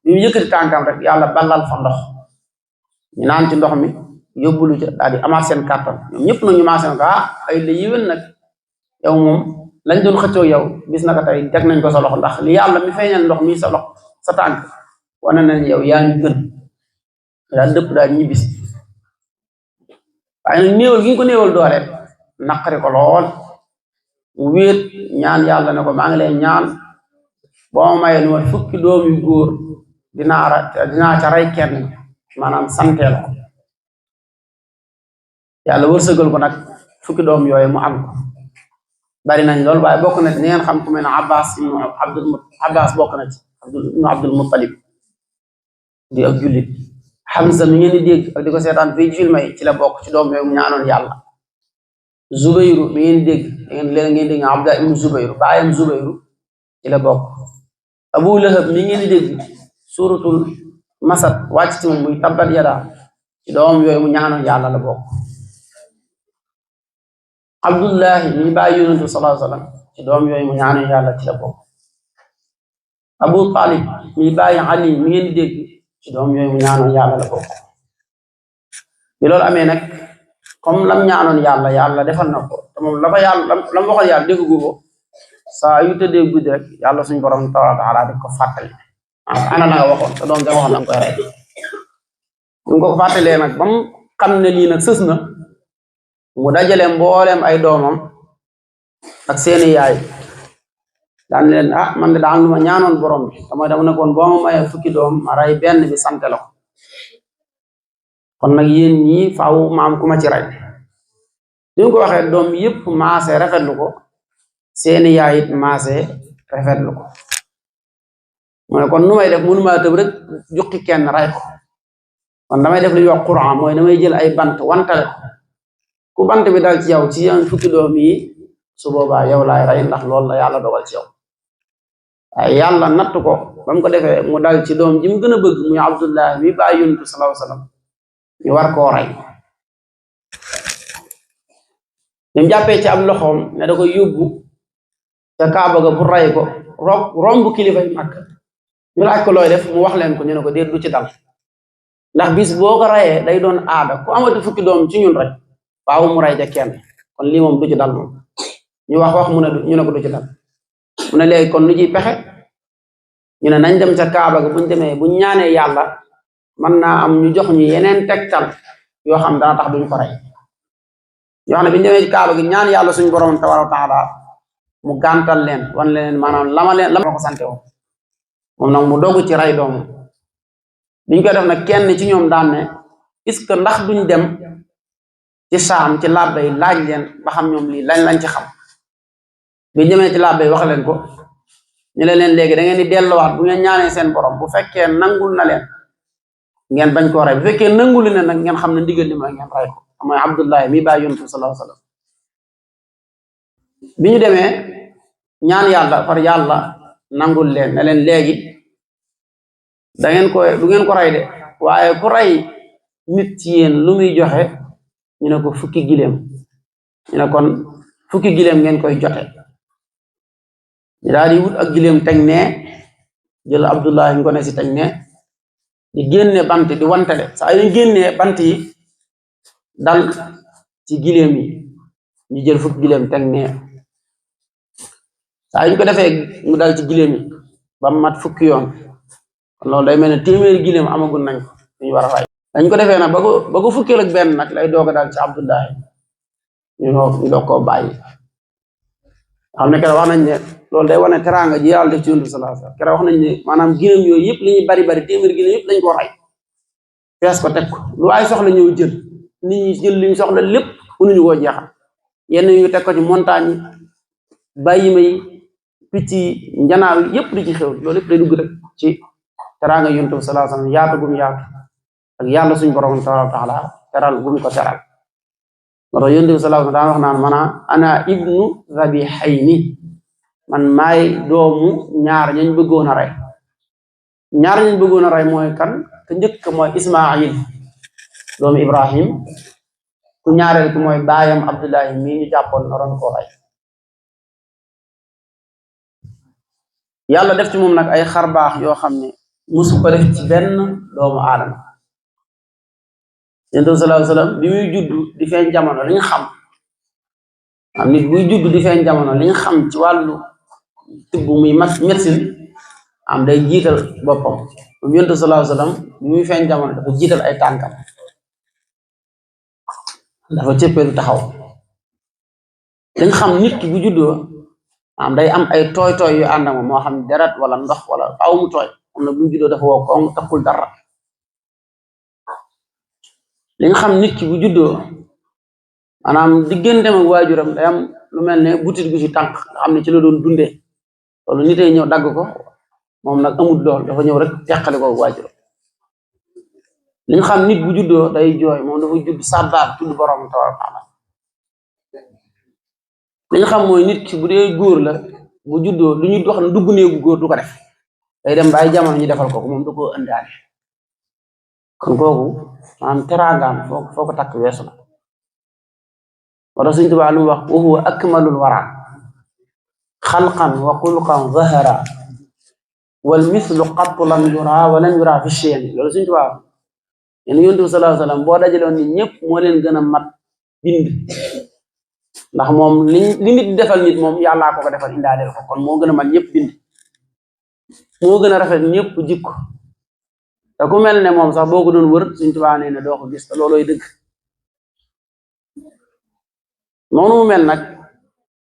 bi mu yëkkati tànkam rek yàlla ballal fa ndox ñu naan ci ndox mi yóbbulu ca daal di amaat seen kàttan ñoom ñëpp nag ñu maasee ko ay la yiwén nag yow moom lañ doon xëccoo yow bis naka tey teg nañ ko sa loxo ndax li yàlla mi feeñal ndox mi sa loxo sa tànk wane nañ yow yaa ñu gën daal dëpp daal ñibbis waaye nag néewal gi nga ko néewal doole naqari ko lool mu wéet ñaan yàlla ne ko maa ngi lay ñaan boo ma mayee lu ma fukki doom yu góor dinaa ca rey kenn maanaam santeel ko yàlla wërsëgal ko nag fukki doom yooyu mu am ko bari nañ lool waaye bokk na ci ni ngeen xam ku mel ne Abbas bokk na ci ibnu Abdul Muttalib di ak jullit Hamza mi ngeen di dégg ak di ko seetaan fii film yi ci la bokk ci doom yooyu mu ñaanoon yàlla Zubayru mi ngeen di dégg ngeen dégg nga Abdullah ibnu Zubayru baayam Zubayru ci la bokk Abu Lahab mi ngeen di dégg suratul Masad wàcc ci moom muy tabbat yadaa ci doom yooyu mu ñaanoon yàlla la bokk Abdullahi mi bàyyi yonent bi sallallahu alayhi wa sallam ci doom yooyu mu ñaanoon yàlla ci la bokk Abu Talib mi bàyyi Ali mi ngeen di dégg ci doom yooyu mu ñaanoon yàlla la bokk bi loolu amee nag comme lam ñaanoon yàlla defal na ko te moom la ko yàlla lam waxal yàlla dégg ko saa yu tëddee guddi rek yàlla suñu borom tabaaraka wa taala di ko fàttali ana la nga waxoon te doom nga waxoon la nga koy rey bu ko fàttalee nag ba mu xam ne lii nag sës na mu dajale mbooleem ay doomam ak seeni yaay daan leen man de daan lu ma ñaanoon borom bi damay dama nekkoon boo ma mayee fukki doom ma rey benn bi sante la ko kon nag yéen ñii faaw ma am ku ma ci rey bi mu ko waxee doom yëpp maase rafetlu ko seeni yaay it maase rafetlu ko mu ne kon nu may def mënu maa tëb rek juqi kenn rey ko kon damay def lu ñuy wax Qur'an mooy damay jël ay bant wantale ko ku bant bi dal ci yow ci yan fukki doom yi su boobaa yow laay rey ndax loolu la yàlla dogal ci yow waaye yàlla natt ko ba mu ko defee mu dal ci doom ji mu gën a bëgg muy Abdullah mi bàyyi yonent bi sallallahu alayhi wasallam ñu war koo rey ñu jàppee ci ab loxoom ne da koy yóbbu ca Kaaba ga pour rey ko romb kilifa yi mag ñu laaj ko looy def mu wax leen ko ñu ne ko déet du ci dal ndax bis boo ko reyee day doon aada ku amati fukki doom ci ñun rek waaw mu rey ja kenn kon lii moom du ci dal moom ñu wax mu ne ñu ne ko du ci dal mu ne léegi kon lu ciy pexe ñu ne nañ dem ca Kaaba ga buñ demee buñ ñaanee yàlla mën naa am ñu jox ñu yeneen tegtal yoo xam dana tax duñ ko rey yoo xam ne biñu demee ci Kaaba gi ñaan yàlla suñu borom tabaaraka wa taala mu gàntal leen wan leen maanaam lama ko sante woon moom nag mu dogu ci rey doomu biñ koy def nag kenn ci ñoom daan ne est-ce que ndax duñ dem ci Saam ci labbe yi laaj leen ba xam ñoom lii lañ ci xam biñ demee ci labbe yi wax leen ko ñu leen léegi da ngeen di delluwaat bu ngeen ñaanee seen borom bu fekkee nangul na leen ngeen bañ koo rey bu fekkee nangul na nag ngeen xam ne ndigal li mooy ngeen rey ko mooy Abdullahi mi bàyyi yonent bi sallallahu alayhi wasallam bi ñu demee ñaan yàlla far yàlla nangul leen ne leen léegi du ngeen ko rey de waaye ku rey nit ci yéen lu muy joxe ñu ne ko fukki gileem ñu ne kon fukki gileem ngeen koy joxe ñu daal di wut ak gileem teg ne jël Abdullahi ñu ko ne si teg ne di génne bant di wantale saa yu génnee bant yi dal ci gileem yi ñu jël fukki gileem teg ne saa yu ñu ko defee mu dal ci gileem yi ba mat fukki yoon kon loolu day mel ne téeméeri gileem amagul nañ ko ñu war a fay dañ ko defee nag ba ko fukkeel ak benn nag lay doog a dal ci Abdullahi ñu doog koo bàyyi xam ne keroog wax nañ ne loolu day wane teraanga ji yàlla def ci yonent bi sallallahu alayhi wasallam keroog wax nañ ne maanaam gileem yooyu yëpp li ñuy bari téeméeri gileem yëpp lañ koo rey fees ko teg ko lu ay soxla ñëw jël nit ñi jël li ñu soxla lépp mënuñu koo jeexal yenn ñu teg ko ci montagne yi bàyyi may picc yi njanaaw yëpp di ci xew loolu yëpp day dugg rek ci teraanga yonent bi sallallahu alayhi wasallam yaatu gum yaatu ak yàlla suñu borom tabaaraka wa taala teral gum ko teral moo tax yonent bi sallallahu alayhi wasallam daan wax naan mana ana ibnu zabihayni man maay doomu ñaar ñañ bëggoon a rey mooy kan te njëkk mooy Ismaayil doomu Ibrahim ku ñaareel ki mooy baayam Abdullahi mii ñu jàppoon naroon koo rey yàlla def ci moom nag ay xarbaax yoo xam ne musu ko def ci benn doomu aadama yonent bi sallallahu alayhi wasallam bi muy judd di feeñ jamono li nga xam am nit buy judd di feeñ jamono li nga xam ci wàllu tibb muy médecine am day jiital boppam moom yonent bi sallallahu alayhi wasallam bi muy feeñ jamono dafa jiital ay tànkam dafa cëppeelu taxaw li nga xam nit ki bu juddoo am day am ay tooy yu ànd ak moom moo xam deret wala ndox wala aw mu tooy am na bu mu juddoo dafa wow koŋ takkul dara li nga xam nit ki bu juddoo maanaam digganteem ak waajuram day am lu mel ne butit gu ci tànk nga xam ne ci la doon dundee loolu nit ay ñëw dagg ko moom nag amul lool dafa ñëw rek teqale ko waajuram li nga xam nit bu juddoo day jooy moom dafa judd sàbbaal tudd borom tabaaraka taala li nga xam mooy nit ki bu dee góor la bu juddoo lu ñu wax ne dugg néegu góor du ko def day dem ba ay jamono ñu defal ko moom da koo ëndaale kon kooku maanaam teraangaam foo ko takk weesu na wala Sëñ Tuubaa lu mu wax wa huwa akmalul wara xalqan wa xulqan zahara wal mislu qattu lam yura wa lam yura fi shay'in loolu Sëñ Tuubaa yéen Yonent bi sallallahu alayhi wasallam boo dajaloon nit ñëpp moo leen gën a mat bind ndax moom li nit defal nit moom yàllaa ko defal indaaleel ko kon moo gën a mat ñëpp bind moo gën a rafet ñëpp jikko te ku mel ne moom sax boo ko doon wër Sëñ Tuubaa nee na doo ko gis te looloy dëgg noonu mu mel nag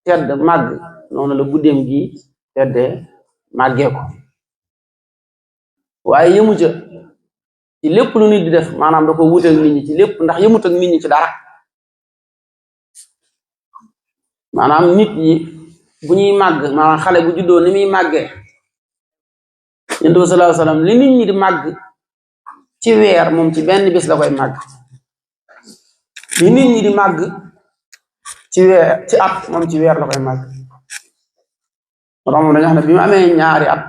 tedd màgg noonu la guddeem gi teddee màggee ko waaye yëmu ca ci lépp lu nit di def maanaam da ko wuute ak nit ñi ci lépp ndax yëmut ak nit ñi ci dara maanaam nit ñi bu ñuy màgg maanaam xale bu juddoo ni muy màggee Yonent bi sallallahu alayhi wasallam li nit ñi di màgg ci weer moom ci benn bis la koy màgg li nit ñi di màgg ci weer ci at moom ci weer la koy màgg moom dañu wax ne bi mu amee ñaari at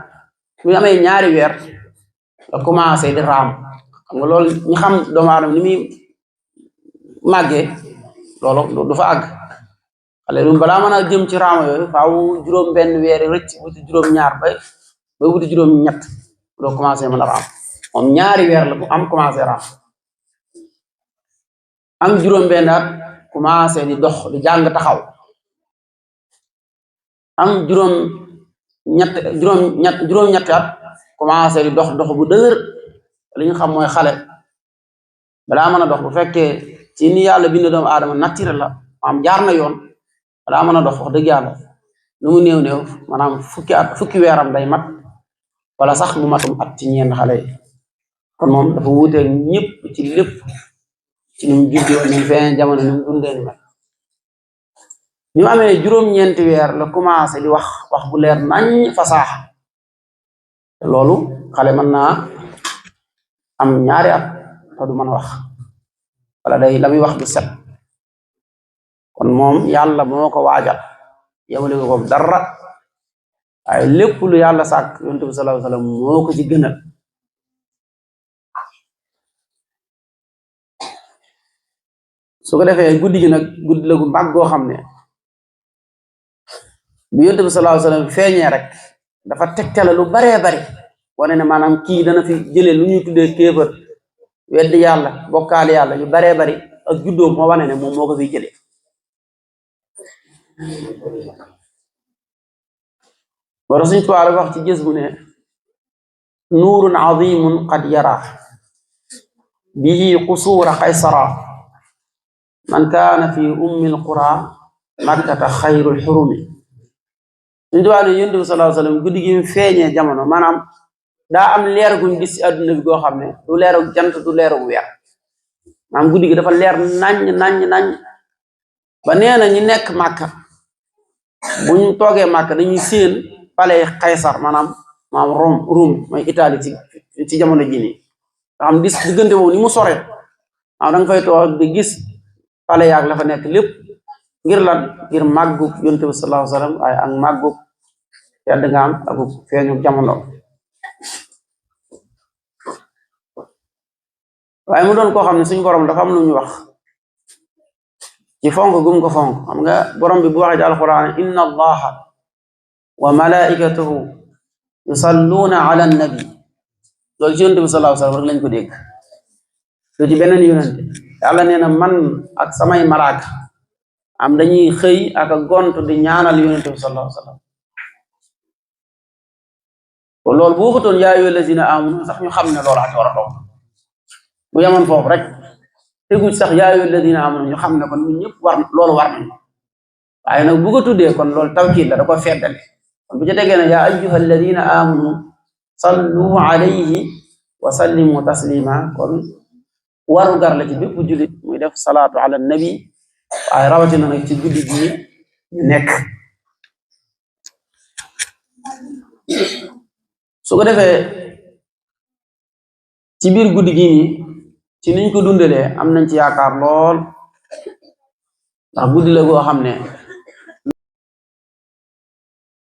bi mu amee ñaari weer la commencé di raam xam nga loolu ñu xam doomu aadama ni muy màggee loolu du fa àgg xale lu balaa mën a jëm ci raama yooyu faaw juróom benn weer yi rëcc wuti juróom ñaar ba wuti juróom ñett doo commencé mën a raam moom ñaari weer la bu am commencé raam am juróom benn at commencé di dox di jàng taxaw am juróom ñetti at commencé di dox bu dëgër li ñu xam mooy xale balaa mën a dox bu fekkee ci ni yàlla bind doomu aadama naturel la am jaar na yoon balaa mën a dox wax dëgg yàlla lu mu néew maanaam fukki weeram day mat wala sax mu matum at ci ñenn xale yi kon moom dafa wuute ñëpp ci lépp ci ni mu juddoo ni mu feeñ jamono ni mu dundee ni mel ñu amee juróom-ñeenti weer la commencé di wax bu leer nañ fasaaxa te loolu xale mën naa am ñaari at te du mën a wax wala day la muy wax du set kon moom yàlla moo ko waajal yemale ko dara waaye lépp lu yàlla sàkk Yonent bi sallallahu alayhi wasallam moo ko ci gënal su ko defee guddi gi nag guddi la gu mag goo xam ne bu Yonent bi sallallahu alayhi wasallam feeñee rek dafa tegtale lu baree bari wane ne maanaam kii dana fi jëlee lu ñuy tuddee kéefër weddi yàlla bokkaale yàlla yu baree bari ak juddoo moo wane ne moom moo ko fiy jëlee wara Sëñ Tuubaa wax ci gis bu ne nuurun azimun qad yara bihi qusuura qaysara man kaana fi ummil qura makkata xayrul xurumi Sëñ Tuubaa ne Yonent bi sallallahu alayhi wasallam guddi gi mu feeñee jamono maanaam daa am leer guñ gis ci àdduna bi goo xam ne du leeru jant du leeru weer maanaam guddi gi dafa leer nañ ba nee na ñi nekk Màkka buñ toogee Màkka dañuy séen palais Qaysar maanaam Rome mooy Italie ci jamono ji nii nga xam diggante boobu ni mu sore maanaam da nga fay toog di gis palais yaag la fa nekk lépp ngir lan ngir màggug Yonent bi sallallahu alayhi wasallam waaye ak màggug tedd nga am ak feeñu jamono waaye mu doon koo xam ne suñu borom dafa am lu ñu wax ci fonk gum ko fonk xam nga borom bi bu waxee ci alquran inna allaha wa malaikatahu yusalluna ala nabi loolu ci yonent bi sallallahu alayhi wasallam rek lañ ko dégg do ci beneen yonent yàlla nee na man ak samay malaaka am dañuy xëy ak a gont di ñaanal yonent bi sallallahu alayhi wasallam ko loolu bu waxutoon yaa ayyuhal lazina amanu sax ñu xam ne loolu ak war a toog bu yemoon foofu rek tegu sax yaa ayyuhal lazina amanu ñu xam ne kon ñun ñëpp war loolu war nañ waaye nag bu ko tuddee kon loolu tawkiid la da ko feddale kon bu ci tegee ne yaa ayyuhal lazina amanu sallu alayhi wa sallimu taslima kon waru gar la ci bépp jullit muy def salaatu ala nabi waaye rawatina nag ci guddi gi ñu nekk su ko defee ci biir guddi gi nii ci niñ ko dundalee am nañ ci yaakaar lool ndax guddi la goo xam ne